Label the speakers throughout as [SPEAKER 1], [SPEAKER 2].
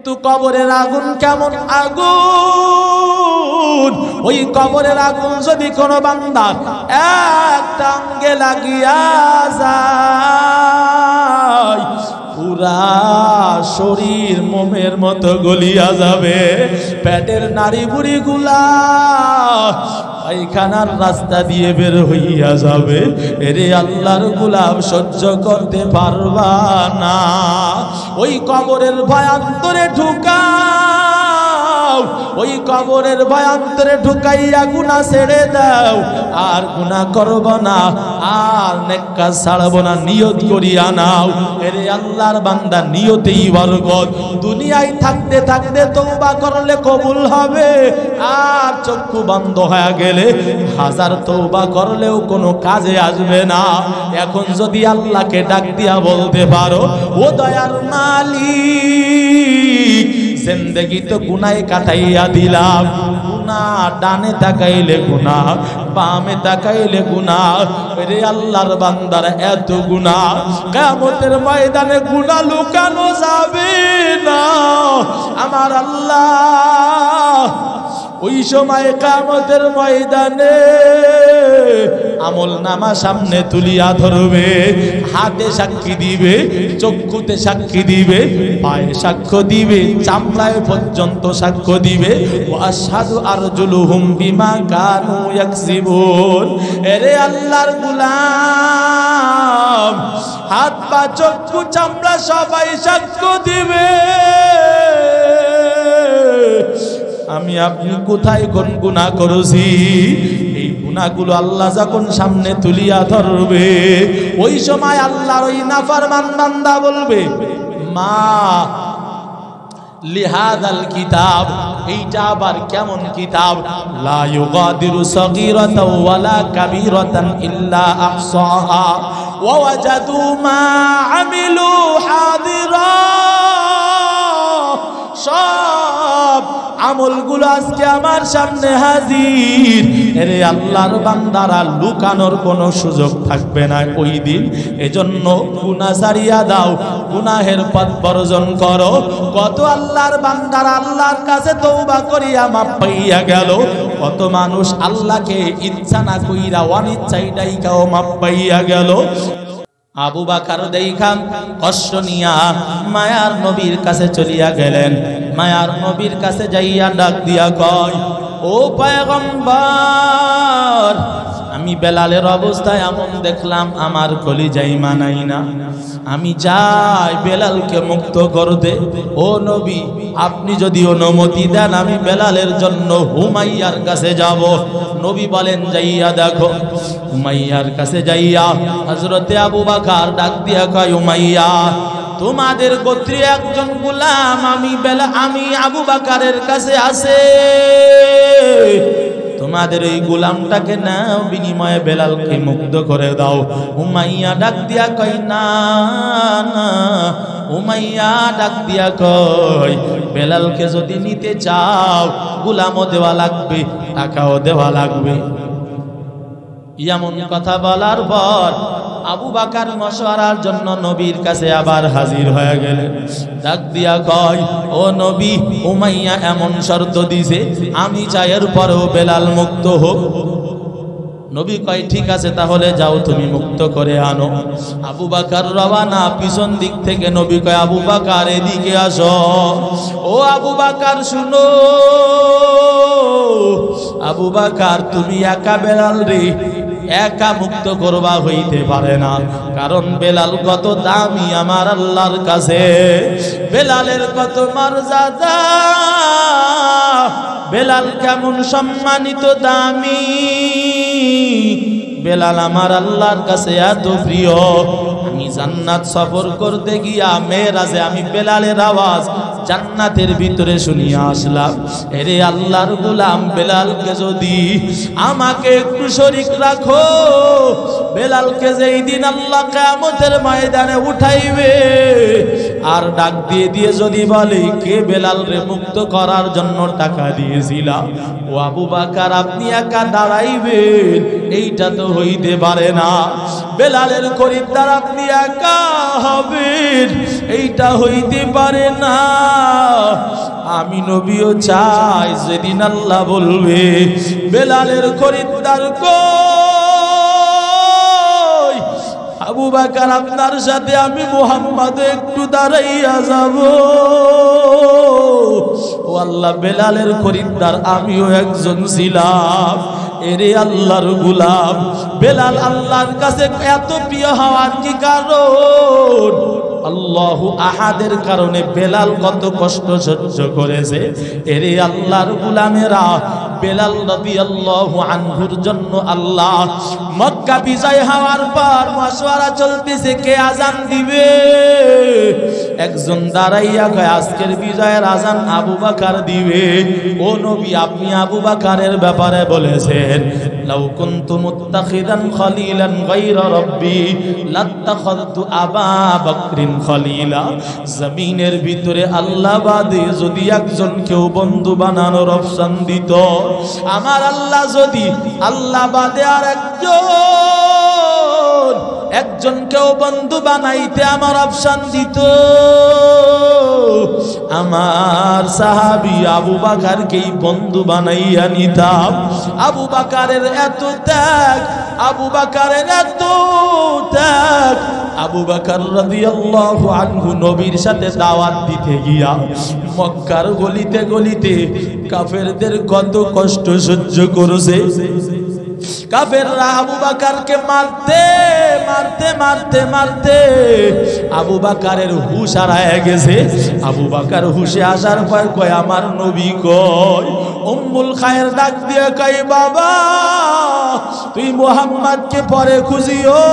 [SPEAKER 1] তো কবরের আগুন কেমন আগুন, ওই কবরের আগুন যদি কোনো বান্দার একটা অঙ্গে লাগিয়া যায় পুরা শরীর মোমের মতো গলিয়া যাবে, পেটের নাড়ি বুড়ি গুলা পায়খানার রাস্তা দিয়ে বের হইয়া যাবে। এরে আল্লাহর গোলাম সহ্য করতে পারবা না, ওই কবরের ভয়ান্তরে ঢুকাও, ওই কবরের ভয়ান্তরে ঢুকাইয়া গুনাহ ছেড়ে দাও, আর গুনাহ করব না, আর নেক কাজ ছাড়ব না, নিয়ত করিয়া নাও। এরে আল্লাহর বান্দা, নিয়তেই বরকত। দুনিয়ায় থাকতে থাকতে তওবা করলে কবুল হবে, আর চক্ষু বন্ধ হয়ে গেলে হাজার তওবা করলেও কোনো কাজে আসবে না। এখন যদি আল্লাহকে ডাক দিয়া বলতে পারো, ও দয়ার মালিক, জিন্দেগি তো গুনাহে কাটাইয়া দিলাম, গুনাহ ডানে তাকাইলে গুনাহ, বামে তাকাইলে গুনাহ, রে আল্লাহর বান্দার এত গুনাহ, কিয়ামতের ময়দানে গুনাহ লুকানো যাবে না। আমার আল্লাহ ওই সময় কিয়ামতের ময়দানে আমল নামা সামনে তুলিয়া ধরবে, হাতে সাক্ষী দিবে, চক্ষুতে সাক্ষী দিবে, পায়ে সাক্ষ্য দিবে, চামড়ায় পর্যন্ত সাক্ষ্য দিবে। ওয়াশহাদু আরজুলুহুম বিমা কানু ইয়াকসিবুন। এরে আল্লাহর গোলাম, হাত পা চক্ষু চামড়া সবাই সাক্ষ্য দিবে আমি আপনি কোথায় কোন গুনাহ করেছি। এই গুনাহগুলো আল্লাহ যখন সামনে তুলিয়া ধরবে, ওই সময় আল্লাহর ওই নাফরমান বান্দা বলবে, মা লিহাদাল কিতাব, এইটা আবার কেমন কিতাব, লা ইউগাদিরু সগীরাতাও ওয়ালা কাবীরাতান ইল্লা আহসাহা ওয়া ওয়াজাদু মা আমিলু হাদিরা। সব আমলগুলো আজকে আমার সামনে হাজির। এরে আল্লাহর বান্দারা, লুকানোর কোনো সুযোগ থাকবে না ওই দিন। এজন্য গুনাহ ছাড়িয়া দাও, গুনাহের পথ বর্জন করো। কত আল্লাহর বান্দারা আল্লাহর কাছে তওবা করিয়া মাপ পাইয়া গেল, কত মানুষ আল্লাহকে ইচ্ছা না কইরা অনিচ্ছায় ডাইকাও মাপ পাইয়া গেল। আবু বকর দেখাম কষ্ট নিয়া মায়ার নবীর কাছে চলিয়া গেলেন। মায়ার নবীর কাছে যাইয়া ডাক দিয়া কয়, ও পয়গম্বর, আমি বেলালের অবস্থায় এমন দেখলাম, আমার কলিজায় মানাই না, আমি যাই বেলালকে মুক্ত করতে। ও নবী, আপনি যদি অনুমতি দেন আমি বেলালের জন্য উমাইয়ার কাছে যাব। নবী বলেন, যাইয়া দেখো। উমাইয়ার কাছে যাইয়া হযরতে আবু বকর ডাক দিয়া কয়, উমাইয়া, তোমাদের গোত্রীয় একজন গোলাম আমি আবু বকরের কাছে আছে, তোমাদের এই গোলামটাকে নাও, বিনিময়ে বেলালকে মুক্ত করে দাও। উমাইয়া ডাক দিয়া কয়, না না। উমাইয়া ডাক দিয়া কয়, বেলালকে যদি নিতে চাও গোলামও দেওয়া লাগবে, টাকাও দেওয়া লাগবে। এমন কথা বলার পর আবু বকর মশওয়ারার জন্য নবীর কাছে আবার হাজির হয়ে গেলেন। ডাক দিয়া কয়, ও নবী, উমাইয়া এমন শর্ত দিছে, আমি চাই এর পরেও বেলাল মুক্ত হোক। নবী কয়, ঠিক আছে, তাহলে যাও, তুমি মুক্ত করে আনো। আবু বকর রওয়ানা। পিছন দিক থেকে নবী কয়, আবু বকর এদিকে আসো। ও আবু বকর শুনো, আবু বকর তুমি একা বেলাল রে একা মুক্ত করবা হইতে পারে না, কারণ বেলাল কত দামি আমার আল্লাহর কাছে, বেলালের কত মর্যাদা, বেলাল কেমন সম্মানিত দামি, বেলাল আমার আল্লাহর কাছে এত প্রিয়। আমি জান্নাত সফর করতে গিয়া মেরাজে আমি বেলালের আওয়াজ জান্নাতের ভিতরে শুনিয়া আসলাম। এরে আল্লাহর গোলাম, বেলালকে যদি আমাকে একটু শরীক রাখো, বেলালকে যেই দিন আল্লাহ কিয়ামতের ময়দানে উঠাইবে আর ডাক দিয়ে দিয়ে যদি বলে, কে বেলাল রে মুক্ত করার জন্য টাকা দিয়েছিলাম, ও আবু বকর আপনি একা দাঁড়াইবেন, এইটা তো হইতে পারে না। বেলালের খরিদ্দার আপনি একা হবেন, এইটা হইতে পারে না। আমি নবীও চাই যেদিন আল্লাহ বলবে বেলালের খরিদ্দার কই, আবু বকর আপনার সাথে আমি মুহাম্মদ একটু দাঁড়াইয়া যাব। ও আল্লাহ, বেলালের খরিদ্দার আমিও একজন ছিলাম। এরে আল্লাহর গোলাম, বেলাল আল্লাহর কাছে এত প্রিয় হওয়ার কি কারণ? আল্লাহু আহাদের কারণে বেলাল কত কষ্ট সহ্য করেছে। এরে আল্লাহর গোলামেরা, বেলাল রাদিয়াল্লাহু আনহুর জন্য আল্লাহ মক্কা বিজয় হওয়ার পর মাশওয়ারা চলতেছে কে আজান দিবে। একজন দাঁড়াইয়া কয় আজকের বিজয়ের আজান আবু বকর দিবে। ও নবী, আপনি আবু বকরের ব্যাপারে বলেছেন লাউ কুনতু মুত্তাখিদান খলিলান গায়রা রাব্বি লাত্তাখাযতু আবা বকরিন খলিলা। জমিনের ভিতরে আল্লাহ বাদে যদি একজন কেউ বন্ধু বানানোর অপশন দিত, আমার আল্লাহ যদি আল্লাহ বাদে আর একজন কেউ বন্ধু বানাইতে আমার অপশন দিত, আমার সাহাবী আবু বকরকেই বন্ধু বানাইয়া নিতাম। আবু বকরের এত ত্যাগ, আবু বকরের এত ত্যাগ। আবু বকর রাদিয়াল্লাহু আনহু নবীর সাথে দাওয়াত দিতে গিয়া মক্কার গলিতে গলিতে কাফেরদের কত কষ্ট সহ্য করেছে। কাফেররা আবু বকরকে মারতে মারতে মারতে মারতে আবু বকরের হুঁশ হারায় গেছে। আবু বকর হুঁশে আসার পর কয় আমার নবী কই। উম্মুল খায়ের ডাক দিয়ে কয় বাবা, তুই মুহাম্মদকে পরে খুঁজিও,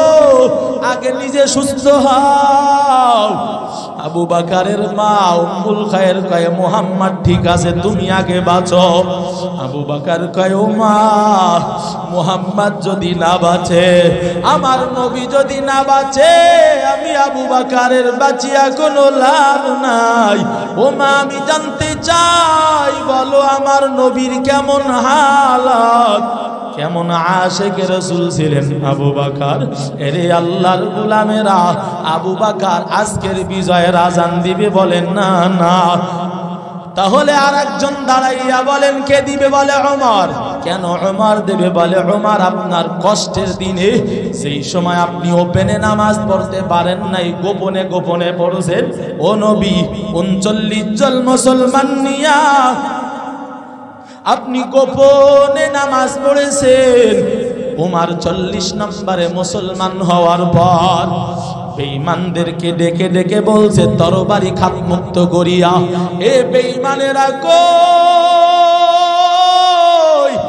[SPEAKER 1] আগে নিজে সুস্থ হও। আবু বকরের মা উম্মুল খায়ের কয় মুহাম্মদ ঠিক আছে, তুমি আগে বাঁচো। আবু বকর কয় ও মা, মুহাম্মদ যদি না বাঁচে, আমার নবী যদি না বাঁচে, আমি আবু বকরের বাঁচিয়া কোনো লাভ নাই। ও মা, আমি জানতে চাই, বলো আমার নবীর কেমন হালত, কেমন আশিকে রাসূল ছিলেন আবু বকর। এরে আল্লাহর গোলামেরা, আবু বকর আজকের বিজয়ের আজান দিবে বলেন না না। তাহলে আর একজন দাঁড়াইয়া বলেন কে দিবে? বলে ওমর। কেন ওমর দেবে? বলে ওমর আপনার কষ্টের দিনে, সেই সময় আপনি ওপেনে নামাজ পড়তে পারেন নাই, গোপনে গোপনে পড়ছেন। ও নবী, 39 জন মুসলমান নিয়া আপনি গোপনে নামাজ পড়েছেন। ওমর 40 নম্বরে মুসলমান হওয়ার পর বেঈমানদেরকে ডেকে ডেকে বলছে তরবারি খাত মুক্ত করিয়া, এ বেঈমানেরা কই,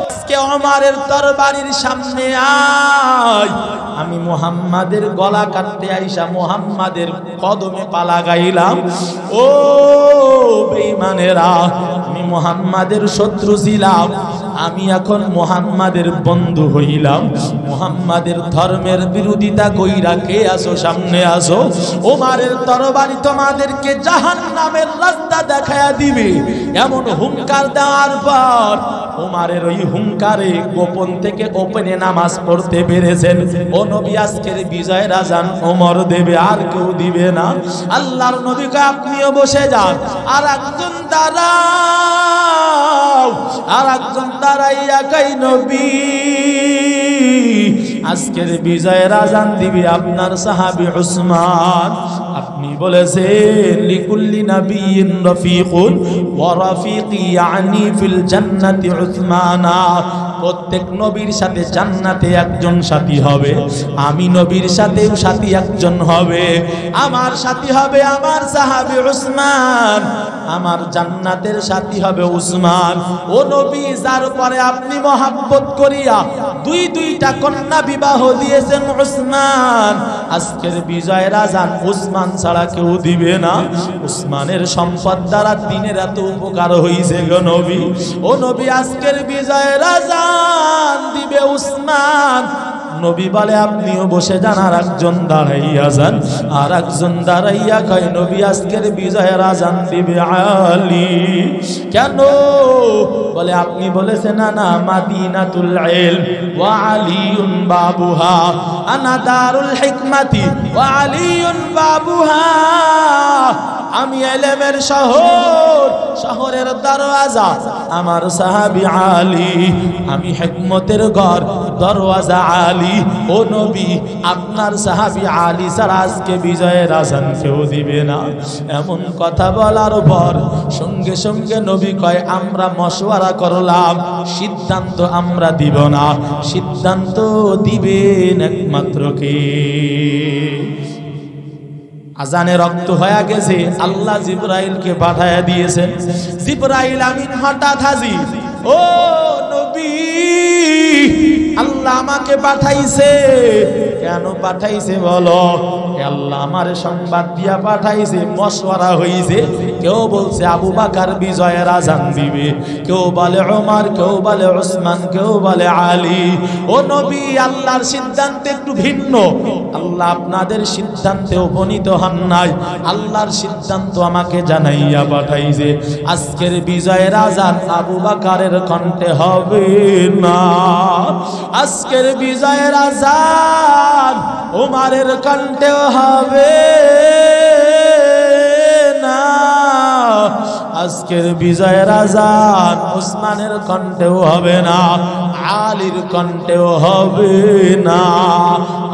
[SPEAKER 1] আজকে ওমরের তরবারির সামনে আয়। আমি মুহাম্মাদের গলা কাটতে আইসা মুহাম্মাদের কদমে পা লাগাইলাম। ও বেঈমানেরা, আমি মুহাম্মাদের শত্রু ছিলাম, আমি এখন মুহাম্মাদের বন্ধু হইলাম। মুহাম্মাদের ধর্মের বিরোধিতা কইরা কে আসো, সামনে আসো। ওমরের তরবারি তোমাদেরকে জাহান্নামের রাস্তা দেখায়া দিবে, এমন হুঙ্কার দেওয়ার পর ওমরের ওই হুঙ্কারে গোপন থেকে ওপেনে নামাজ পড়তে পেরেছেন। ও নবী, আজকের বিজয়ের আজান ওমর দেবে, আর কেউ দিবে না। আল্লাহর নবীকে আপনিও বসে যান, আর একজন দাঁড়াও, আর একজন দাঁড়াইয়া কই নবী আজকের বিজয়ের আজান দিবে আপনার সাহাবী উসমান। আপনি বলেছেন লিকুল্লি নাবিয়্যিন রাফিকুন ওয়া রাফিকি ইয়ানি ফিল জান্নাতি উসমানা। প্রত্যেক নবীর সাথে জান্নাতে একজন সাথী হবে, আমি নবীর সাথেও সাথী একজন হবে। আমার সাথী হবে আমার সাহাবী উসমান, আমার জান্নাতের সাথী হবে উসমান। ও নবী, যার পরে আপনি মহব্বত করিয়া দুইটা কন্যা বিবাহ দিয়েছেন উসমান, আজকের বিজয়ের আজান উসমান ছাড়া কেউ দিবে না। উসমানের সম্পদ দ্বারা দিনের এত উপকার হইছে গো নবী। ও নবী, আজকের বিজয়ের আজান দিবে উসমান। নবী বলে আপনিও বসে যান, আর একজন দাঁড়াইয়া যান, আর একজন দাঁড়াইয়া কয় নবী আজকের বিজয়ের আজান দিবে আলী। কেন? বলে আপনি বলেছেন না মাদিনাতুল ইলম ওয়া আলিউন বাবুহা, আনা দারুল হিকমাতি ওয়া আলিউন বাবুহা। আমি ইলমের শহর, শহরে ঘরের দরওয়াজা আমার সাহাবী আলী, আমি হিকমতের ঘর দরওয়াজা আলী। ও নবী, আপনার সাহাবী আলী ছাড়া আজকে বিজয়ের আজান কেউ দিবে না। এমন কথা বলার পর সঙ্গে সঙ্গে নবী কয়, আমরা মশওয়ারা করলাম, সিদ্ধান্ত আমরা দিব না, সিদ্ধান্ত দিবেন একমাত্র কে? আজানে রক্ত হয়ে গেছে, আল্লাহ জিবরাইলকে পাঠায়া দিয়েছেন। জিবরাইল আমিন হঠাৎ হাজির। ও নবী, আল্লাহ আমাকে পাঠাইছে। কেন পাঠাইছে বলো? আল্লাহ আমারে সংবাদ দিয়া পাঠাইছে, মশওয়ারা হইছে। কেউ বলছে আবু বকর বিজয়ের আজান দিবে, কেউ বলে ওমর, কেউ বলে উসমান, কেউ বলে আলী। ও নবী, আল্লাহর সিদ্ধান্ত একটু ভিন্ন। আল্লাহ আপনাদের সিদ্ধান্তে উপনীত হন নাই, আল্লাহর সিদ্ধান্ত আমাকে জানাইয়া পাঠাইছে। আজকের বিজয়ের আজান আবু বকরের কণ্ঠে হবে না, আজকের বিজয়ের আজান ওমরের কণ্ঠেও হবে না, আজকের বিজয়ের আজান উসমানের কণ্ঠেও হবে না, আলীর কণ্ঠেও হবে না।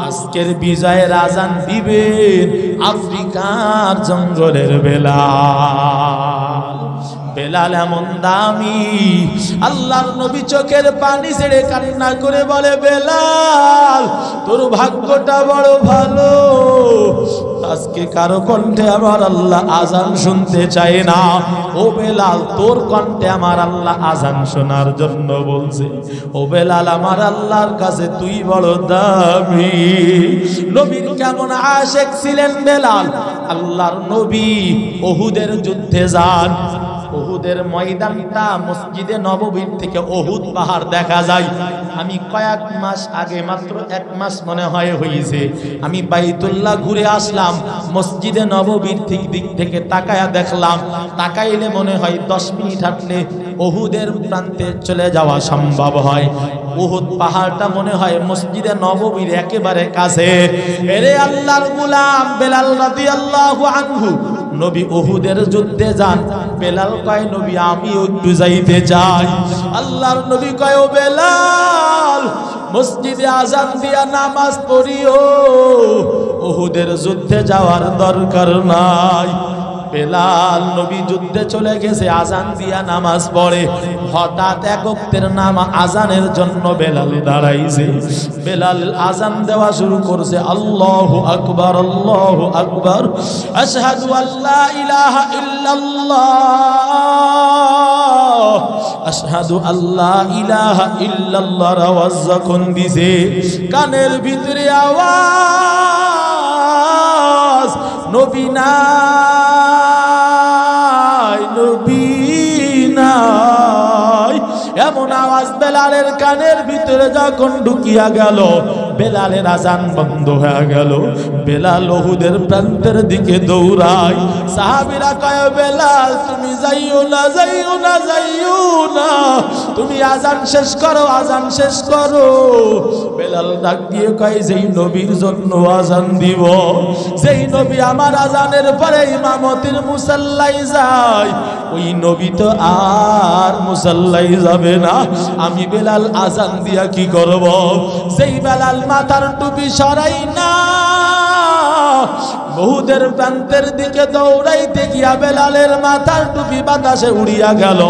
[SPEAKER 1] আজকের বিজয়ের আজান দিবেন আফ্রিকার জঙ্গলের বেলাল। বেলাল এমন দামি, আল্লাহর নবী চোখের পানি ছেড়ে কান্না করে বলে, বেলাল তোর ভাগ্যটা বড় ভালো, আজকে কারো কণ্ঠে আমার আল্লাহ আজান শুনতে চায় না। ও বেলাল, তোর কণ্ঠে আমার আল্লাহ আজান শোনার জন্য বলছে। ও বেলাল, আমার আল্লাহর কাছে তুই বড় দামি। নবীর কেমন আশেক ছিলেন বেলাল। আল্লাহর নবী উহুদের যুদ্ধে যান। উহুদের ময়দানটা মসজিদে নববীর থেকে উহুদ পাহাড় দেখা যায়। আমি কয়েক মাস আগে, মাত্র 1 মাস মনে হয় হয়েছে, আমি বাইতুল্লাহ ঘুরে আসলাম। মসজিদে নববীর দিক থেকে তাকায়া দেখলাম, তাকাইলে মনে হয় 10 মিনিট হাঁটলে উহুদের প্রান্তে চলে যাওয়া সম্ভব হয়। উহুদ পাহাড়টা মনে হয় মসজিদে নববীর একেবারে কাছে। এরে আল্লাহর গোলাম বেলাল রাদিয়াল্লাহু আনহু নবী উহুদের যুদ্ধে যান। বেলাল কয়, নবী আমিও একটু যাইতে চাই। আল্লাহর নবী কয়, ও বেলাল মসজিদে আজান দিয়া নামাজ পড়িও, উহুদের যুদ্ধে যাওয়ার দরকার নাই। বেলাল নবী যুদ্ধে চলে গেছে, আজান দিয়া নামাজ পড়ে। হঠাৎ এক ওয়াক্তের নামাজ আজানের জন্য বেলাল দাঁড়াইছে। বেলাল আজান দেওয়া শুরু করছে, আল্লাহু আকবার, আল্লাহু আকবার, আশহাদু আল্লা ইলাহা ইল্লাল্লাহ, আশহাদু আল্লা ইলাহা ইল্লাল্লাহর আওয়াজ যখন দিছে, কানের ভিতরে আওয়াজ, নবী নাই, নবী নাই। এমন আওয়াজ বেলালের কানের ভিতরে যখন ঢুকিয়া গেল, বেলালের আজান বন্ধ হয়ে গেল। বেলাল উহুদের প্রান্তের দিকে দৌড়ায়। সাহাবীরা কয়, বেলাল তুমি যাইও না, যাইও না, যাইও না, তুমি আজান শেষ করো, আজান শেষ করো। বেলাল ডাক দিয়ে কয়, যেই নবীর জন্য আজান দিব, যেই নবী আমার আজানের পরে ইমামতির মুসাল্লায় যায়, ওই নবী তো আর মুসাল্লায় যাবে না। আমি বেলাল আজান দিয়া কি করব? যেই বেলাল মাথার টুপি সরাই না, উহুদের প্রান্তের দিকে দৌড়াইতে গিয়া বেলালের মাথার টুপি বাতাসে উড়িয়া গেল।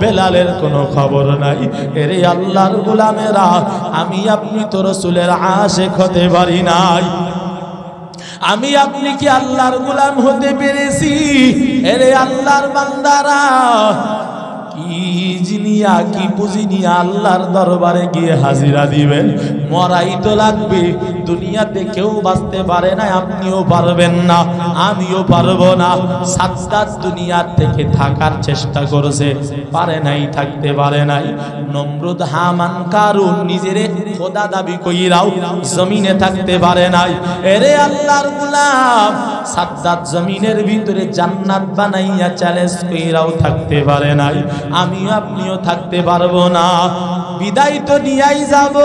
[SPEAKER 1] বেলালের কোনো খবর নাই। এরে আল্লাহর গোলামেরা, আমি আপনি তো রাসূলের আশিক হতে পারি নাই। আমি আপনি কি আল্লাহর গোলাম হতে পেরেছি? এরে আল্লাহর বান্দারা, কি জিনিয়া, কি পুঁজি নিয়ে আল্লাহর দরবারে গিয়ে হাজিরা দিবেন? মরাই তো লাগবে। দুনিয়াতে কেউ বাঁচতে পারে না, আপনিও পারবেন না, আমিও পারবো না। সাদ্দাত দুনিয়ার থেকে থাকার চেষ্টা করেছে, পারে নাই, থাকতে পারে নাই। নমরুদ, হামান, কারুন নিজেরে খোদা দাবি কইরাও জমিনে থাকতে পারে নাই। এরে আল্লাহর গোলাম, সাদ্দাত জমিনের ভিতরে জান্নাত বানাইয়া চ্যালেঞ্জ কইরাও থাকতে পারে নাই। আমি আপনিও থাকতে পারবো না। বিদায় তো নিয়াই যাব,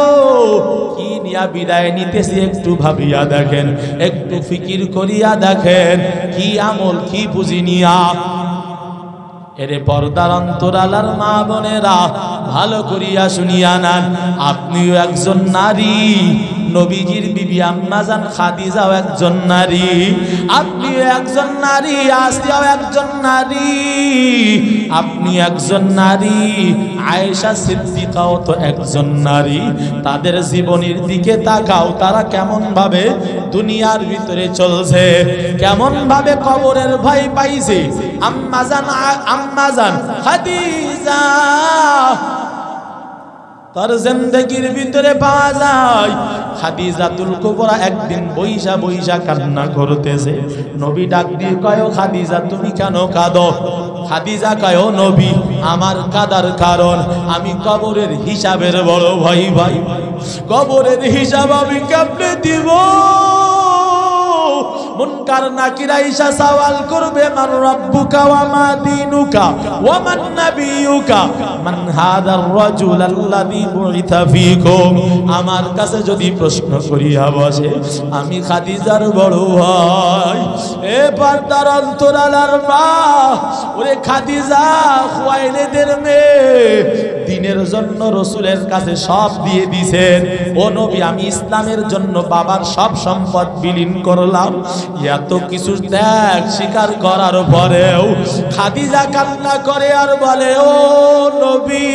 [SPEAKER 1] কি নিয়া বিদায় নিতেছি একটু ভাবিয়া দেখেন, একটু ফিকির করিয়া দেখেন, কি আমল, কি পুঁজি নিয়া। এরে পর্দার অন্তরালার মা বোনেরা ভালো করিয়া শুনিয়া নেন, আপনিও একজন নারী, নবীজির বিবি আম্মা জান খাদিজাও একজন নারী, আপনিও একজন নারী, আসিয়াও একজন নারী, আপনি একজন নারী, আয়েশা সিদ্দিকাও তো একজন নারী। তাদের জীবনের দিকে তাকাও, তারা কেমন ভাবে দুনিয়ার ভিতরে চলছে, কেমন ভাবে কবরের ভয় পাইছে। আম্মা জান খাদিজা তার জিন্দেগির ভিতরে পাওয়া যায় খাদিজাতুল কুবরা একদিন বইসা বইসা কান্না করতেছে। নবী ডাক দিয়ে কয়, খাদিজা তুমি কেন কাঁদো? খাদিজা কয়, নবী আমার কাঁদার কারণ আমি কবরের হিসাবের বড় ভয় ভাই, কবরের হিসাব আমি কেমনে দিব? মুনকার নাকির আয়েশা সওয়াল করবে, মান রাব্বুকা ওয়া মা দীনুকা ওয়া মান নাবিয়ুকা মান হাদার রাজুল আল্লাযী বুইতা ফীকুম। আমার কাছে যদি প্রশ্ন করিয়া বসে, আমি খাদিজার বড় ভাই। এ পর্দার অন্তরালার মা, ওরে খাদিজা খুয়াইলিদের মেয়ে, দিনের জন্য রাসূলের কাছে সব দিয়ে দিয়েছেন। ও নবী, আমি ইসলামের জন্য বাবার সব সম্পদ বিলীন করলাম। এত কিছু ত্যাগ স্বীকার করার পরেও খাদিজা কান্না করে আর বলে, ও নবী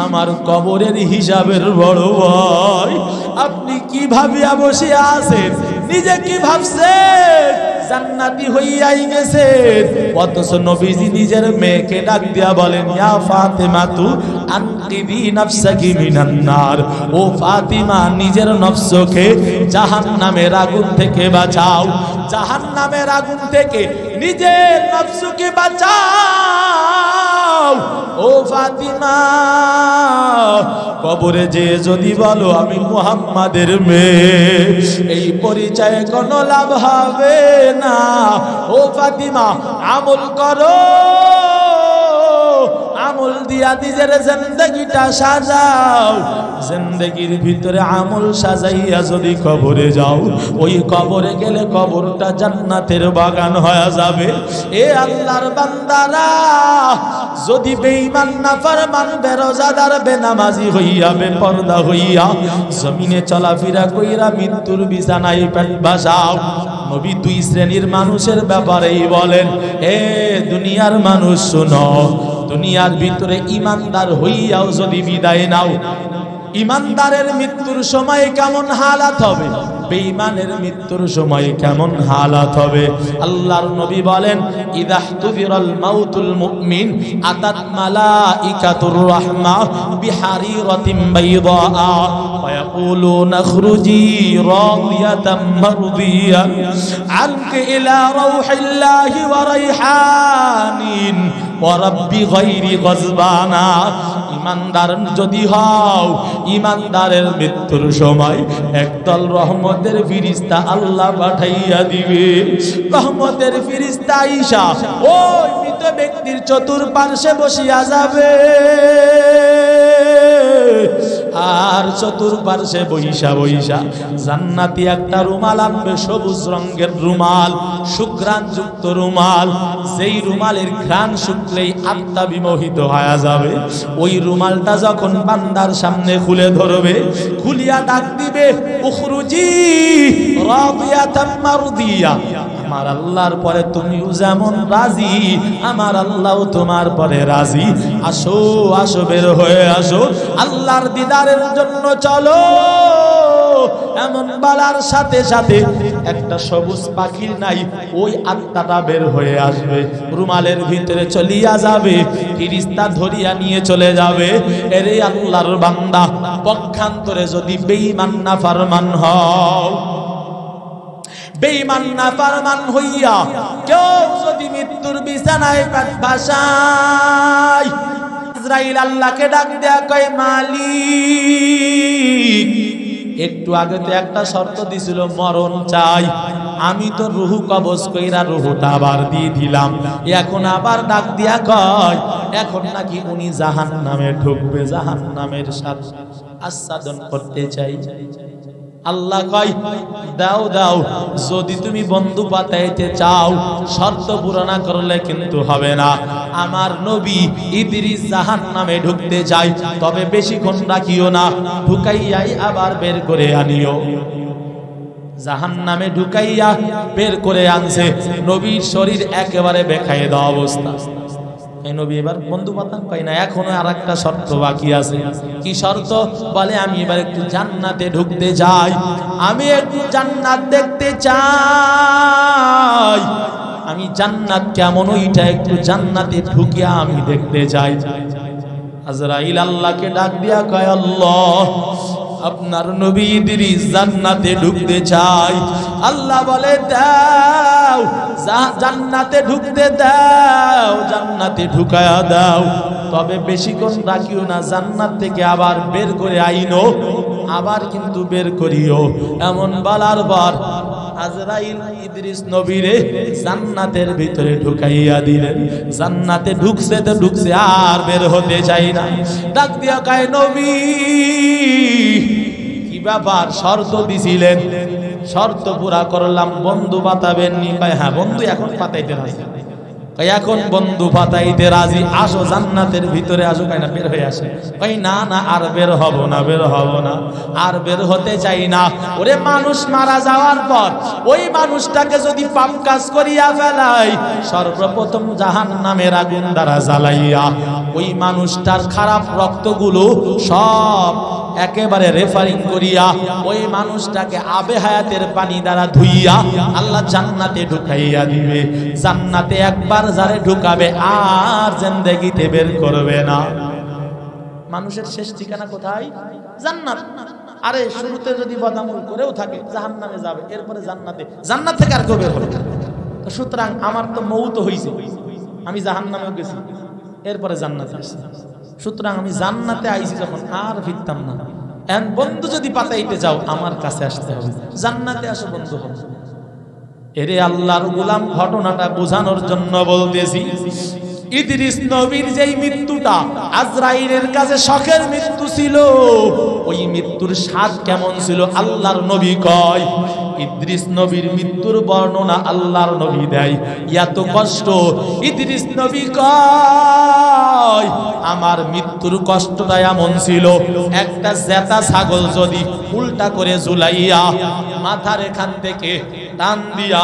[SPEAKER 1] আমার কবরের হিসাবের বড় ভয়। আপনি কি ভাবিয়া বসে আছেন? নিজে কি ভাবছেন জান্নাতি হইয়াই গেছেন? অথচ নবীজি নিজের মেয়েকে ডাক দিয়া বলেন, ইয়া ফাতেমা তু আনকিদি নাফসাকি মিনান নার। ও ফাতিমা, নিজের নফসকে জাহান্নামের আগুন থেকে বাঁচাও, জাহান্নামের আগুন থেকে নিজের নফসকে বাঁচাও। ও ফাতিমা, কবরে যে যদি বলো আমি মুহাম্মাদের মেয়ে, এই পরিচয়ে কোনো লাভ হবে না। ও ফাতিমা, আমল করো, আমল দিয়া নিজের জিন্দেগিটা সাজাও। জিন্দেগির ভিতরে আমল সাজাইয়া যদি কবরে যাও, ওই কবরে গেলে কবরটা জান্নাতের বাগান হয়ে যাবে। এ আল্লাহর বান্দারা, যদি বেঈমান নাফরমান বেরোজাদার বেনামাজি হইয়া বেপরদা হইয়া জমিনে চলাফেরা কইরা মৃত্যুর বিছানায় পেট বাসাও, নবী দুই শ্রেণীর মানুষের ব্যাপারেই বলেন, এ দুনিয়ার মানুষ শুনো, দুনিয়ার ভিতরে ইমানদার হইয়াও যদি বিদায় নাও, ইমানদারের মৃত্যুর সময় কেমন হালাত হবে, বেঈমানের মৃত্যুর সময় কেমন হালাত হবে। আল্লাহর নবী বলেন, ইদাহতুবিরাল মাউতুল মুমিন আতাত মালাইকাতুর রাহমা বিহারিরাতিন বাইদা ওয়া ইয়াকুলুনা খুরুজি রাদিয়াতাম মারদিয়া আনকা ইলা রাউহিল্লাহি ওয়া রাইহানিন ওয়া রাব্বি গায়রি গজবানা। ইমানদার যদি হও, ইমানদারের মৃত্যুর সময় একদল রহমতের ফেরেশতা আল্লাহ পাঠাইয়া দিবে। রহমতের ফেরেশতা আয়েশা ওই মৃত ব্যক্তির চতুর্পার্শ্বে বসিয়া যাবে, আর চতুর্পার্শ্বে বইসা বইসা জান্নাতি একটা রুমাল আনবে, সবুজ রঙের রুমাল, সুঘ্রাণ যুক্ত রুমাল, যেই রুমালের ঘ্রাণ শুকলেই আত্মা বিমোহিত হয়ে যাবে। ওই রুমালটা যখন বান্দার সামনে খুলে ধরবে, খুলিয়া ডাক দিবে, উখরুজি রাদিয়াতাম মারদিয়া। আমার আল্লাহর পরে তুমিও যেমন রাজি, আমার আল্লাহও তোমার পরে রাজি। আসো আসো, বের হয়ে আসো, আল্লাহর দিদারের জন্য চলো। এমন বলার সাথে সাথে একটা সবুজ পাখির নাই ওই আত্মাটা বের হয়ে আসবে, রুমালের ভিতরে চলিয়া যাবে, ফেরেশতা ধরিয়া নিয়ে চলে যাবে। এরে আল্লাহর বান্দা, পক্ষান্তরে যদি বেঈমান নাফরমান হও, বেঈমান নাফরমান হইয়া কেউ যদি মৃত্যুর বিছানায় পেট ভাসায়, ইসরাইল আল্লাহকে ডাক দেয়া কয়, মালিক একটু আগে তো একটা শর্ত দিছিল, মরণ চাই, আমি তো রুহু কবজ কইরা রুহুটা আবার দিয়ে দিলাম, এখন আবার ডাক দিয়া কয় এখন নাকি উনি জাহান্নামে ঢুকবে, জাহান্নামের সাথে আস্বাদন করতে চাই। আল্লাহ কয় দাও দাও, যদি তুমি বন্ধু পাতাইতে চাও শর্ত পূরণ না করলে কিন্তু হবে না। আমার নবী ইদ্রিস জাহান্নামে ঢুকতে যায়, তবে বেশিক্ষণ রাখিও না, ঢুকাইয়াই আবার বের করে আনিও। জাহান্নামে ঢুকাইয়া বের করে আনছে, নবীর শরীর একেবারে বেখায়ে দেওয়া অবস্থা। এই নবী এবার বন্ধু পাতান কয় না, এখনো আর একটা শর্ত বাকি আছে। কি শর্ত? বলে আমি এবার একটু জান্নাতে ঢুকতে যাই, আমি একটু জান্নাত দেখতে চাই, আমি জান্নাত কেমন ওইটা একটু জান্নাতে ঢুকিয়া আমি দেখতে চাই। আজরাইল আল্লাহকে ডাক দিয়া কয় আল্লাহ, আপনার নবী ইদ্রিস জান্নাতে ঢুকতে চাই। আল্লাহ বলে দাও, জান্নাতে ঢুকতে দাও, জান্নাতে ঢুকায়া দাও, তবে বেশিক্ষণ রাখিও না, জান্নাত থেকে আবার বের করে আইনো, আবার কিন্তু বের করিও। এমন বলার পর আজরাইল ইদ্রিস নবীরে জান্নাতের ভিতরে ঢুকাইয়া দিলেন। জান্নাতে ঢুকছে তো ঢুকছে, আর বের হতে চাই না। ডাক দিয়া কয় নবী কি ব্যাপার, শর্ত দিছিলেন, শর্ত পুরা করলাম, বন্ধু পাতাবেন নি? কয় হ্যাঁ, বন্ধু এখন পাতাইতে রাজি। এখন বন্ধু পাতাইতে রাজি, আসো জান্নাতের ভিতরে আসো। কয় না, বের হয়ে আসে। কয় না না, আর বের হব না, বের হব না, আর বের হতে চাই না। ওরে মানুষ মারা যাওয়ার পর ওই মানুষটাকে যদি পাপ কাজ করিয়া ফেলাই, সর্বপ্রথম জাহান্নামের আগুন দ্বারা জ্বালাইয়া ওই মানুষটার খারাপ রক্তগুলো সব একেবারে রেফারিং করিয়া ওই মানুষটাকে আবে হায়াতের পানি দ্বারা ধুইয়া আল্লাহ জান্নাতে ঢুকাইয়া দিবে। জান্নাতে একবার যারে ঢুকাবে আর জিন্দেগিতে বের করবে না। মানুষের শেষ ঠিকানা কোথায়? জান্নাত। আরে শুরুতে যদি বদামল করেও থাকে জাহান্নামে যাবে, এরপরে জান্নাতে, জান্নাত থেকে আর কেউ বের হবে না। তো সুতরাং আমার তো মৌত হইছে, আমি জাহান্নামেও গেছি, এরপরে জান্নাতে আসছি। সুতরাং আমি জান্নাতে আইছি যখন, আর ফিরতাম না। এন বন্ধু যদি পাতাইতে যাও আমার কাছে আসতে হবে, জান্নাতে আসো বন্ধু হবে। এরে আল্লাহর গোলাম, ঘটনাটা বোঝানোর জন্য বলতেছি। ইদ্রিস নবীর যেই মৃত্যুটা আজরাইলের কাছে শখের মৃত্যু ছিল, ওই মৃত্যুর স্বাদ কেমন ছিল আল্লাহর নবী কয়। ইদ্রিস নবীর মৃত্যুর বর্ণনা আল্লাহর নবী দেয়, এত কষ্ট। ইদ্রিস নবী কয় আমার মৃত্যুর কষ্টটা এমন ছিল, একটা জেতা ছাগল যদি উল্টা করে ঝুলাইয়া মাথার এখান থেকে টান দিয়া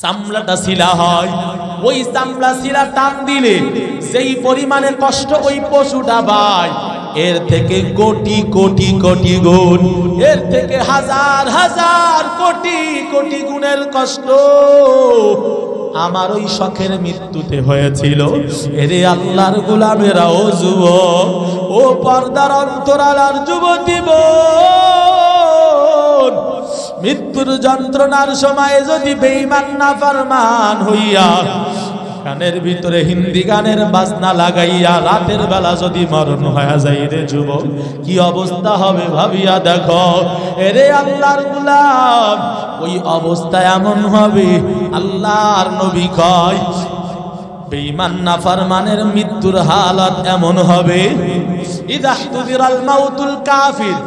[SPEAKER 1] চামড়াটা ছিলা হয়, ওই চামড়া ছিলা টান দিলে যেই পরিমাণে কষ্ট ওই পশুটা পায়, এর থেকে কোটি কোটি কোটি গুণ, এর থেকে হাজার হাজার কোটি কোটি গুণের কষ্ট আমার ওই শখের মৃত্যুতে হয়েছিল। এরে আল্লাহর গোলামেরা, ও যুবক, ও পর্দার অন্তরালার যুবতী বোন, মৃত্যুর যন্ত্রণার সময় যদি বেঈমান নাফরমান হইয়া কানের ভিতরে হিন্দি গানের বাজনা লাগাইয়া রাতের বেলা যদি মরণ হয়ে যায় রে যুবক, কি অবস্থা হবে ভাবিয়া দেখো। এরে আল্লাহর গোলাম, ওই অবস্থা এমন হবে আল্লাহর নবী কয়, বেঈমান নাফরমানের মৃত্যুর হালত এমন হবে, ইযা তুযিরাল মাউতুল কাফির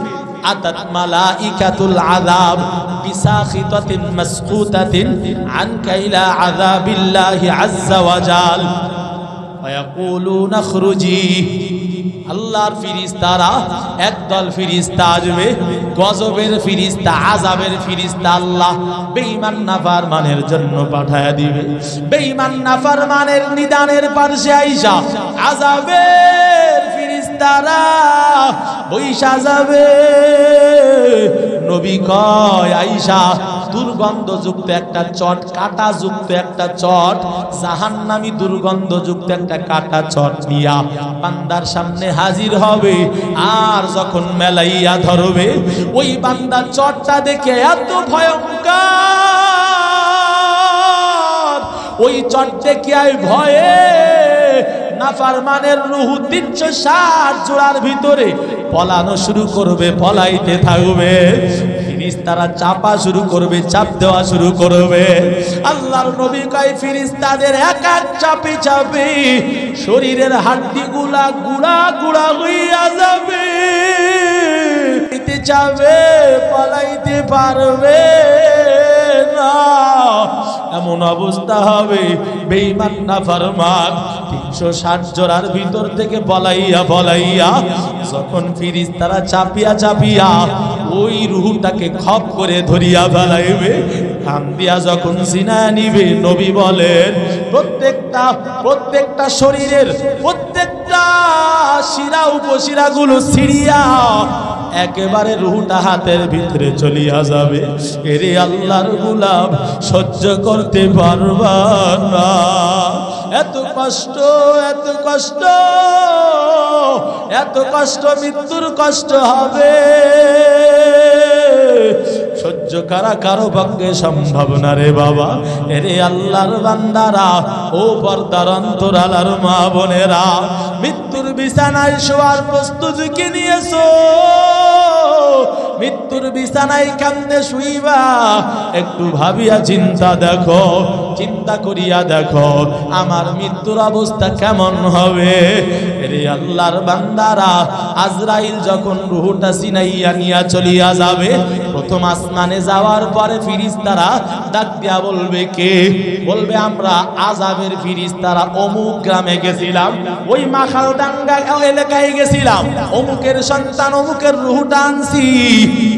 [SPEAKER 1] আতাত মালাইকাতুল আযাব বিসাখিতাতিন মাসকুতাতিন আনকা ইলা আযাবিল্লাহি আযজা ওয়া জাল ওয়া ইয়াকুলুনা খরুজি। আল্লাহর ফেরেশতারা একদল ফেরেশতা আসবে, গজবের ফেরেশতা, আযাবের ফেরেশতা আল্লাহ বেঈমান নাফরমানের জন্য পাঠায়া দিবে। বেঈমান নাফরমানের নিদানের পাশে আইসা আযাবের ফেরেশতারা বইসা যাবে। নবী কয় আয়েশা, দুর্গন্ধযুক্ত একটা চট, কাটা যুক্ত একটা চট, জাহান্নামী দুর্গন্ধযুক্ত একটা কাটা চট নিয়া বান্দার সামনে হাজির হবে। আর যখন মেলাইয়া ধরবে, ওই বান্দার চটটা দেখে এত ভয়ঙ্কর, ওই চট দেখে আই ভয়ে নাফরমানের রূহ 360 জোড়ার ভিতরে পলানো শুরু করবে, পলাইতে থাকবে। ফেরেশতারা চাপা শুরু করবে, চাপ দেওয়া শুরু করবে। আল্লাহর নবী কয় ফেরেশতাদের এক এক চাপে চাপে শরীরের হাড্ডিগুলা গুড়া গুড়া হইয়া যাবে। চাবে পালাইতে পারবে না, এমন অবস্থা হবে বেঈমান নাফরমান 360 জোড়ার ভিতর থেকে পলাইয়া পলাইয়া যখন ফেরেশতারা চাপিয়া চাপিয়া ওই রূহটাকে খপ করে ধরিয়া ফেলাইবে, কান দিয়া যখন সিনা নিবে, নবী বলেন প্রত্যেকটা শরীরের প্রত্যেকটা শিরা উপশিরাগুলো ছিড়িয়া একেবারে রূহটা হাতের ভিতরে চলিয়া যাবে। এরে আল্লাহর গোলাম সহ্য করতে পারবা না, এত কষ্ট, এত কষ্ট, এত কষ্ট, মৃত্যুর কষ্ট হবে সহ্য করা কারো পক্ষে সম্ভব না রে বাবা। এরে আল্লাহর বান্দারা, ও পর্দার অন্তরালার মা বোনেরা, মৃত্যুর বিছানায় শোয়ার প্রস্তুতি কি নিয়েছো? মৃত্যুর বিছানায় কেমনে শুইবা একটু ভাবিয়া চিন্তা দেখো, চিন্তা করিয়া দেখো আমার মৃত্যুর অবস্থা কেমন হবে। এরে আল্লাহর বান্দারা, আজরাইল যখন রূহটা ছিনাইয়া নিয়া চলিয়া যাবে, প্রথম আসমানে যাওয়ার পরে ফেরেশতারা ডাক দিয়া বলবে, কে? বলবে আমরা আযাবের ফেরেশতারা অমুক গ্রামে গেছিলাম, ওই মাখালডাঙ্গা এলাকায় গেছিলাম, অমুকের সন্তান অমুকের রূহটা আনছি।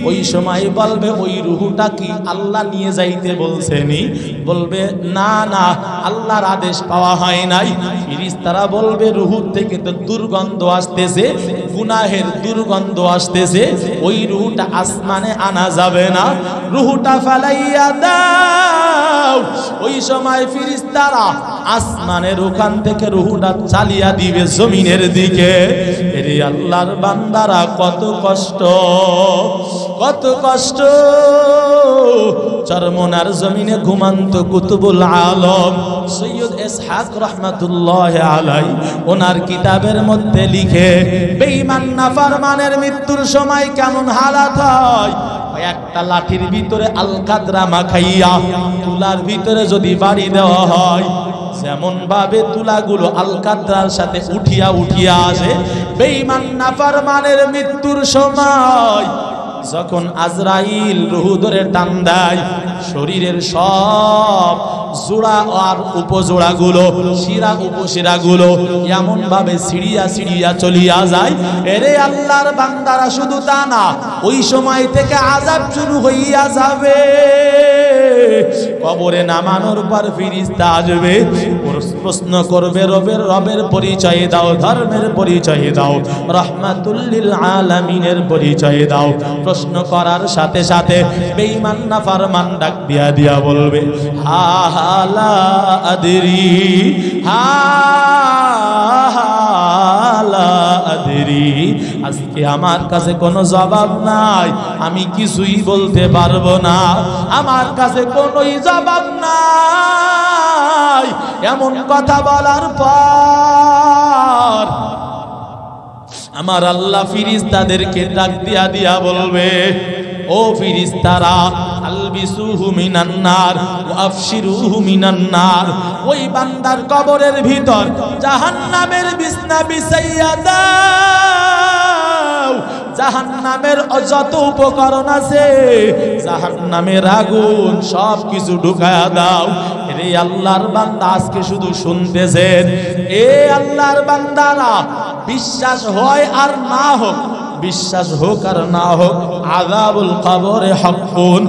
[SPEAKER 1] ওই সময় বলবে, ওই রূহটা কি আল্লাহ নিয়ে যাইতে বলছেনি? বলবে না না, আল্লাহর আদেশ পাওয়া হয় নাই। ফেরেশতারা বলবে, রূহ থেকে তো দুর্গন্ধ আসতেছে, গুনাহের দুর্গন্ধ আসতেছে, ওই রূহটা আসমানে আনা যাবে না, রূহটা ফালাইয়া দাও। ওই সময় ফেরেশতারা আসমানের ওখান থেকে রূহটা চালিয়া দিবে জমিনের দিকে। এরে আল্লাহর বান্দারা, কত কষ্ট, কত কষ্ট। চরমনার জমিনে ঘুমান্ত কুতুবুল আলম সৈয়দ ইসহাক রহমাতুল্লাহ আলাইহি ওনার কিতাবের মধ্যে লিখে, বেঈমান নাফরমানের মৃত্যুর সময় কেমন হালাত হয়। একটা লাঠির ভিতরে আলকাদরা মাখাইয়া তুলার ভিতরে যদি বাড়ি দেওয়া হয়, যেমন ভাবে তুলাগুলো আলকাদরার সাথে উঠিয়া উঠিয়া আসে, বেঈমান নাফরমানের মৃত্যুর সময় যখন আজরাইল রূহ ধরে টান দেয়, শরীরের সব জোড়া আর উপজোড়াগুলো, শিরা উপশিরাগুলো এমন ভাবে সিঁড়িয়া সিঁড়িয়া চলিয়া যায়। এরে আল্লাহর বান্দারা, শুধু তা না, ওই সময় থেকে আযাব শুরু হইয়া যাবে। কবরে নামানোর পর ফেরেশতা আসবে, প্রশ্ন করবে, রবের পরিচয় দাও, ধর্মের পরিচয় দাও, রাহমাতুল লিল আলামিনের পরিচয় দাও। প্রশ্ন করার সাথে সাথে বেঈমান নাফরমান ডাক দিয়া দিয়া বলবে, হা হা লা আদরি, হা লা আদরি, আজকে আমার কাছে কোনো জবাব নাই, আমি কিছুই বলতে পারবো না, আমার কাছে কোনোই জবাব নাই। এমন কথা বলার পর আমার আল্লাহ ফেরেশতাদেরকে ডাক দিয়া দিয়া বলবে, ও ফেরেশতারা, আলবিসুহু মিনান নার ওয়া আফশিরুহু মিনান নার। ওই বান্দার কবরের ভিতর জাহান্নামের বিছনা বিছাইয়া দাও, জাহান্নামের যত উপকরণ আছে, জাহান্নামের আগুন সব কিছু ঢুকায়া দাও। রে আল্লাহর বান্দা, আজকে শুধু শুনতেছেন, এ আল্লাহর বান্দারা, বিশ্বাস হয় আর না হোক, বিশ্বাস হোক আর না হোক, আযাবুল কবরে হাক্কুন,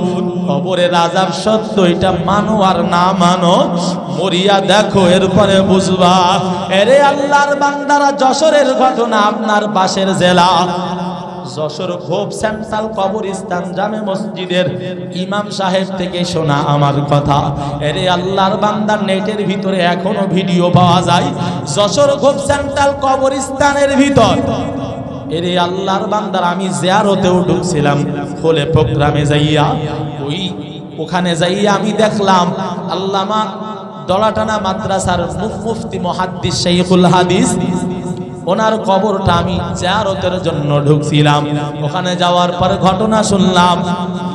[SPEAKER 1] কবরের আযাব সত্য, এটা মানো আর না মানো, মরিয়া দেখো, এরপরে বুঝবা। এরে আল্লাহর বান্দারা, যশোরের ঘটনা, আপনার পাশের জেলা যশোর খুব সেন্ট্রাল কবরস্থান জামে মসজিদের ইমাম সাহেব থেকে শোনা আমার কথা। এরে আল্লাহর বান্দা, নেটের ভিতরে এখনো ভিডিও পাওয়া যায়, যশোর খুব সেন্ট্রাল কবরস্থানের ভিতর। এরে আল্লাহর বান্দার, আমি জিয়ারতেও ঢুকছিলাম খোলে প্রোগ্রামে যাইয়া, ওখানে যাইয়া আমি দেখলাম আল্লামা দলাটানা মাদ্রাসার মুফতি মুহাদ্দিস শাইখুল হাদিস, ওনার কবরটা আমি জিয়ারতের জন্য ঢুকছিলাম। ওখানে যাওয়ার পর ঘটনা শুনলাম,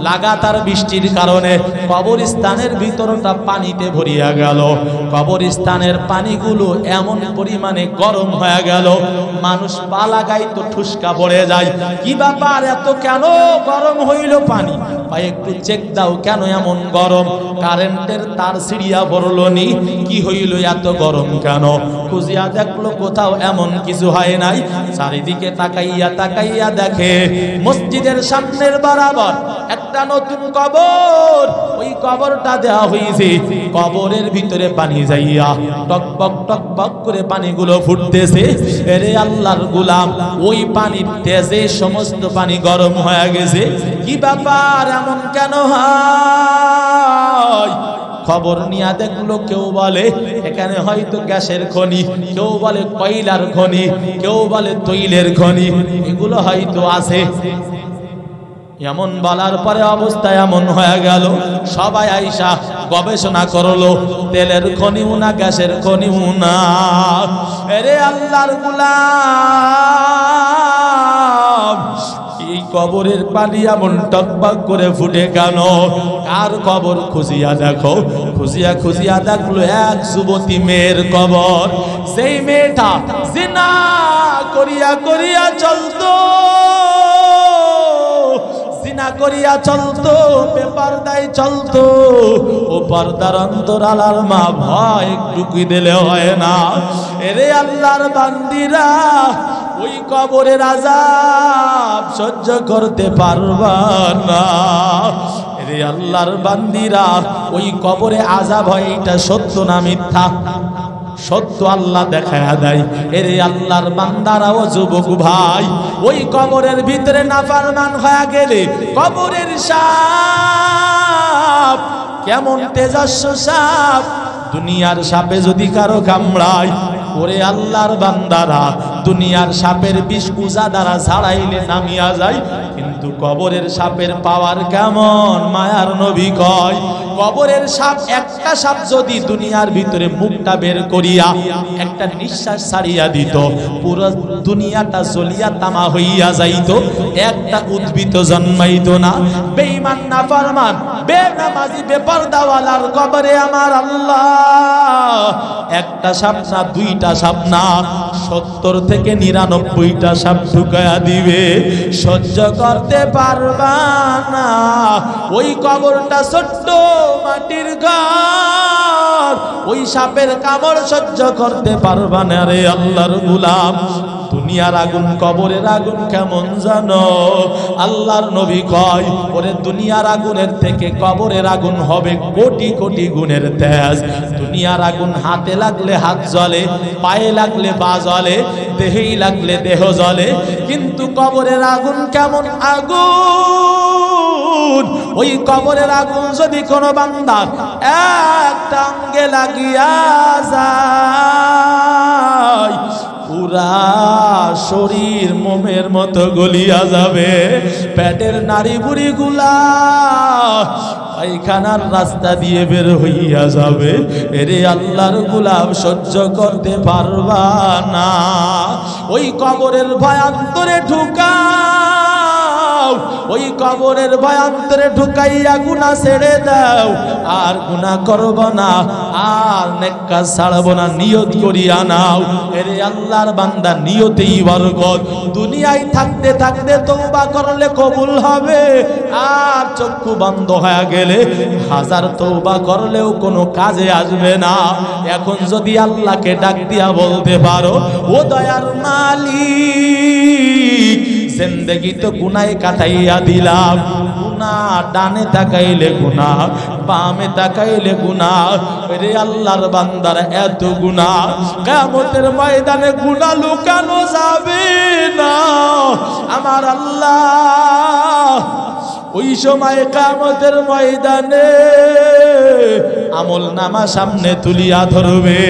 [SPEAKER 1] লাগাতার বৃষ্টির কারণে কবরস্থানের ভিতরটা পানিতে ভরিয়া গেল। কবরস্থানের পানিগুলো এমন পরিমাণে গরম হয়ে গেল, মানুষ পা লাগাই তো ঠুসকা পড়ে যায়। কি ব্যাপার, এত কেন গরম হইল পানি? ভাই একটু চেক দাও, কেন এমন গরম? কারেন্টের তার সিঁড়িয়া পড়ল নি, কি হইল এত গরম কেন? খুঁজিয়া দেখলো কোথাও এমন কিছু হয় নাই। চারিদিকে তাকাইয়া তাকাইয়া দেখে মসজিদের সামনের বরাবর একটা নতুন কবর, ওই কবরটা দেওয়া হয়েছে। কবরের ভিতরে পানি যাইয়া টকবক টকবক করে পানিগুলো ফুটতেছে। এরে আল্লাহর গোলাম, ওই পানির তেজে সমস্ত পানি গরম হয়ে গেছে। কি ব্যাপার, এমন কেন হয়? খবর নিয়ে দেখলো, কেউ বলে এখানে হয়তো গ্যাসের খনি, কেউ বলে কয়লার খনি, কেউ বলে তৈলের খনি, এগুলো হয়তো আছে। এমন বলার পরে অবস্থা এমন হয়ে গেল, সবাই আইসা গবেষণা করলো, তেলের খনিও না, গ্যাসের খনিও না। আরে আল্লাহর গোলাম, এই কবরের পানি এমন টকবক করে ফুটে কেন? কার কবর খুঁজিয়া দেখো। খুঁজিয়া খুঁজিয়া দেখলো এক যুবতী মেয়ের কবর। সেই মেয়েটা জিনা করিয়া করিয়া চলতো, জিনা করিয়া চলতো, বেপরদায় চলতো। ও পর্দার অন্তরালার মা, ভয় একটু কি দিলে হয় না? এরে আল্লাহর বান্দিরা, ওই কবরের আযাব সহ্য করতে পারবা না। এরে আল্লাহর বান্দিরা, ওই কবরে আযাব হয়, এটা সত্য না মিথ্যা? সত্য, আল্লাহ দেখায়া দেয়। এরে আল্লাহর বান্দারা ও যুবক ভাই, ওই কবরের ভিতরে নাফরমান হয়ে গেলে কবরের সাপ কেমন তেজস্ব সাপ, দুনিয়ার সাপে যদি কারো কামড়ায়, ওরে আল্লাহর বান্দারা, দুনিয়ার সাপের বিষ কুজা দ্বারা ছাড়াইলে নামিয়া যায়, কিন্তু কবরের সাপের পাওয়ার কেমন? মায়ার নবী কয়, কবরের সাপ, একটা সাপ যদি দুনিয়ার ভিতরে মুখটা বের করিয়া একটা নিঃশ্বাস ছাড়িয়া দিত, পুরো দুনিয়াটা জ্বলিয়া তামা হইয়া যাইত, একটা উদ্ভিদ জন্মাইত না। বেঈমান নাফরমান বেনামাজি বেপরদাওয়ালার কবরে আমার আল্লাহ একটা সাপ না, দুইটা সাপ না, 70 থেকে 99টা সাপ ঢুকায়া দিবে, সহ্য করতে পারবা না। ওই কবরটা ছোট্ট মাটির ঘর, ওই সাপের কামড় সহ্য করতে পারবা না। রে আল্লাহর গোলাম, দুনিয়ার আগুন কবরের আগুন কেমন জানো? আল্লাহর নবী কয়, ওরে দুনিয়ার আগুনের থেকে কবরের আগুন হবে কোটি কোটি গুণের তেজ। দুনিয়ার আগুন হাতে লাগলে হাত জ্বলে, পায়ে লাগলে পা জ্বলে, দেহেই লাগলে দেহ জ্বলে, কিন্তু কবরের আগুন কেমন আগুন? ওই কবরের আগুন যদি কোনো বান্দার একটা অঙ্গে লাগিয়া যায়, পুরা শরীর মোমের মতো গলিয়া যাবে, পেটের নাড়ি বুড়ি গুলা পায়খানার রাস্তা দিয়ে বের হইয়া যাবে। এরে আল্লাহর গোলাম, সহ্য করতে পারবা না। ওই কবরের ভয়ান্তরে ঢুকাও, ওই কবরের ভয়ান্তরে ঢুকাইয়া গুনাহ ছেড়ে দাও, আর গুনাহ করব না, আর নেক কাজ ছাড়ব না, নিয়ত করিয়া নাও। এরে আল্লাহর বান্দা, নিয়তেই বরকত। দুনিয়ায় থাকতে থাকতে তওবা করলে কবুল হবে, আর চক্ষু বন্ধ হয়ে গেলে হাজার তওবা করলেও কোনো কাজে আসবে না। এখন যদি আল্লাহকে ডাক দিয়া বলতে পারো, ও দয়ার মালিক, জিন্দেগি তো গুনাহে কাটাইয়া দিলাম, গুনাহ ডানে তাকাইলে গুনাহ, বামে তাকাইলে গুনাহ, রে আল্লাহর বান্দার এত গুনাহ, কিয়ামতের ময়দানে গুনাহ লুকানো যাবে না। আমার আল্লাহ ওই সময় কিয়ামতের ময়দানে আমল নামা সামনে তুলিয়া ধরবে,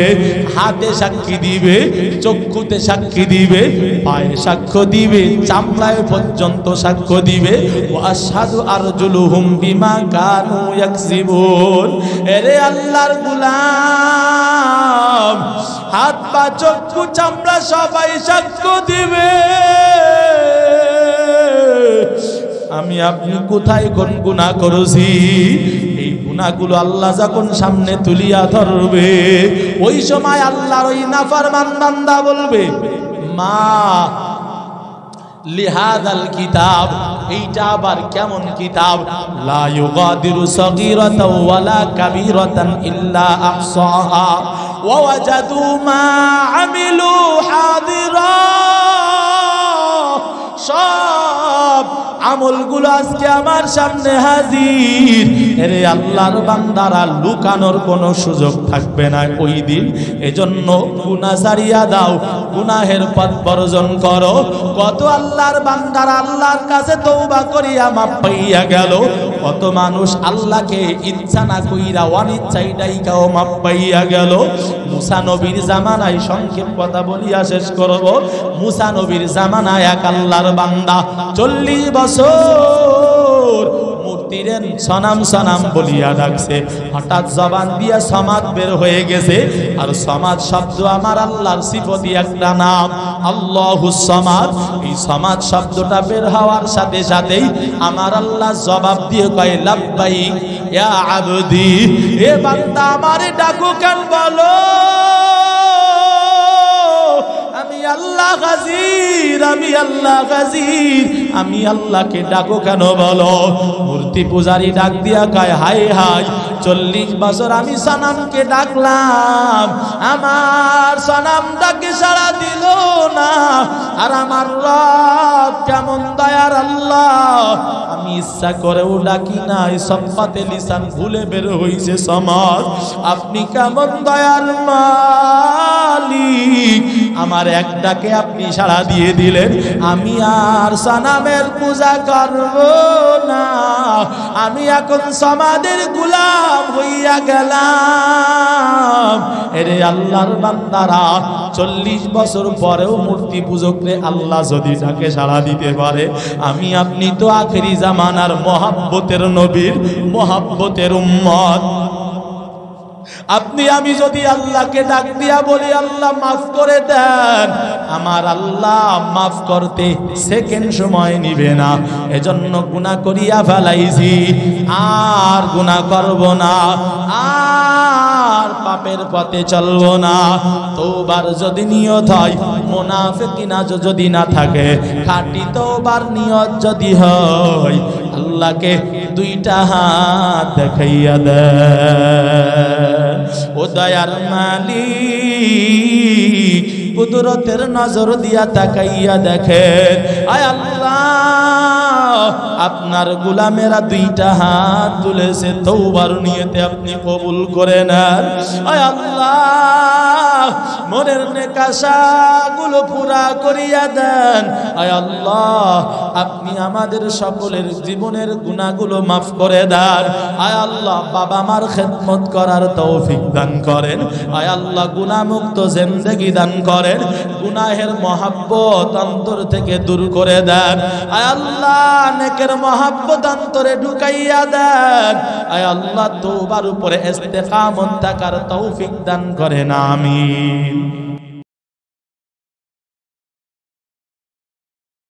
[SPEAKER 1] হাতে সাক্ষী দিবে, চক্ষুতে সাক্ষী দিবে, পায়ে সাক্ষ্য দিবে, চামড়ায় পর্যন্ত সাক্ষ্য দিবে। ওয়া আশহাদু আরজুলুহুম বিমা কানু ইয়াকসিবুন। এরে আল্লাহর গোলাম, হাত পা চক্ষু চামড়া সবাই সাক্ষ্য দিবে, আমি আপনি কোথায় কোন গুনাহ করেছি। এই গুনাহগুলো আল্লাহ যখন সামনে তুলিয়া ধরবে, ওই সময় আল্লাহর ওই নাফরমান বান্দা বলবে, মা লিহাদাল কিতাব, এইটা আবার কেমন কিতাব, লা ইউগাদিরু সাগীরাতাও ওয়ালা কাবীরাতান ইল্লা আহসাহা ওয়া ওয়াজাদু মা আমিলু হাদিরা। সব আমলগুলো আজকে আমার সামনে হাজির। এরে আল্লাহর বান্দারা, লুকানোর কোনো সুযোগ থাকবে না ওই দিন। এজন্য গুনাহ ছাড়িয়া দাও, গুনাহের পথ বর্জন করো। কত আল্লাহর বান্দারা আল্লাহর কাছে তওবা করিয়া মাপ পাইয়া গেল, কত মানুষ আল্লাহকে ইচ্ছা না কইরা অনিচ্ছায় ডাইকাও মাপ পাইয়া গেল। মুসা নবীর জামানায়, সংক্ষেপ কথা বলিয়া শেষ করব, মুসা নবীর জামানায় এক আল্লাহর বান্দা 40 বছর মূর্তির সনাম সনাম বলিয়া ডাকছে। হঠাৎ জবান দিয়া সমাদ বের হয়ে গেছে। আর সমাদ শব্দ আমার আল্লাহর সিফতি একটা নাম, আল্লাহুস সমাদ। এই সমাদ শব্দটা বের হওয়ার সাথে সাথেই আমার আল্লাহ জবাব দিয়ে কয়, লাব্বাইক ইয়া আবদি, এ বান্দা আমারে ডাকো কেন বলো, আমি আল্লাহ গাজির, আমি আল্লাহ গাজির, আমি আল্লাহকে ডাকো কেন বলো। মূর্তি পূজারী ডাক দিয়া কয়, হায় হায়, 40 বছর আমি সনামকে ডাকলাম, আমার সনাম ডাকে সাড়া দিল না। আর আমার রব কেমন দয়ার আল্লাহ, আমি ইচ্ছা করেও ডাকি নাই, সফাতে লিসান ভুলে বের হইছে সমাজ। আপনি কেমন দয়ার মালিক, আমার এক ডাকে আপনি সাড়া দিয়ে দিলেন। আমি আর সনামের পূজা করব না, আমি এখন সমাদের গোলাম হইয়া গেলাম। এরে আল্লাহর বান্দারা, 40 বছর পরেও মূর্তি পূজকরে আল্লাহ যদি ডাকে সাড়া দিতে পারে, আমি আপনি তো আখেরি জামানার মহাব্বতের নবীর মহাব্বতের উম্মত। আপনি আমি যদি আল্লাহকে ডাক দিয়া বলি, আল্লাহ মাফ করে দেন, আমার আল্লাহ মাফ করতে সেকেন্ড সময় নিবে না। এজন্য গুনাহ করিয়া ফেলাইছি, আর গুনাহ করব না, আর পাপের পথে চলব না। তওবার যদি নিয়ত হয়, মুনাফিকিনা যদি না থাকে, খাঁটি তওবার নিয়ত যদি হয়, আল্লাহকে 2টা হাত দেখাইয়া দেন। ও দয়ার মালিক, কুদরতের নজর দিয়া তাকাইয়া দেখেন, আয় আল্লাহ, আপনার গোলামেরা 2টা হাত তুলেছে, তওবার নিয়তে আপনি কবুল করে নেন। আয় আল্লাহ, মনের নেক আশাগুলো পুরা করিয়া দেন। আয় আল্লাহ, আপনি আমাদের সকলের জীবনের গুনাহগুলো মাফ করে দেন। আয় আল্লাহ, বাবা মার খেদমত করার তৌফিক দান করেন। আয় আল্লাহ, গুনাহমুক্ত জিন্দেগি দান করেন। গুনাহের মহাব্বত অন্তর থেকে দূর করে দেন। আয় আল্লাহ, নেকের মহাব্বত অন্তরে ঢুকাইয়া দেন। আয় আল্লাহ, তওবার উপরে ইস্তেকামত থাকার তৌফিক দান করেন। আমিন।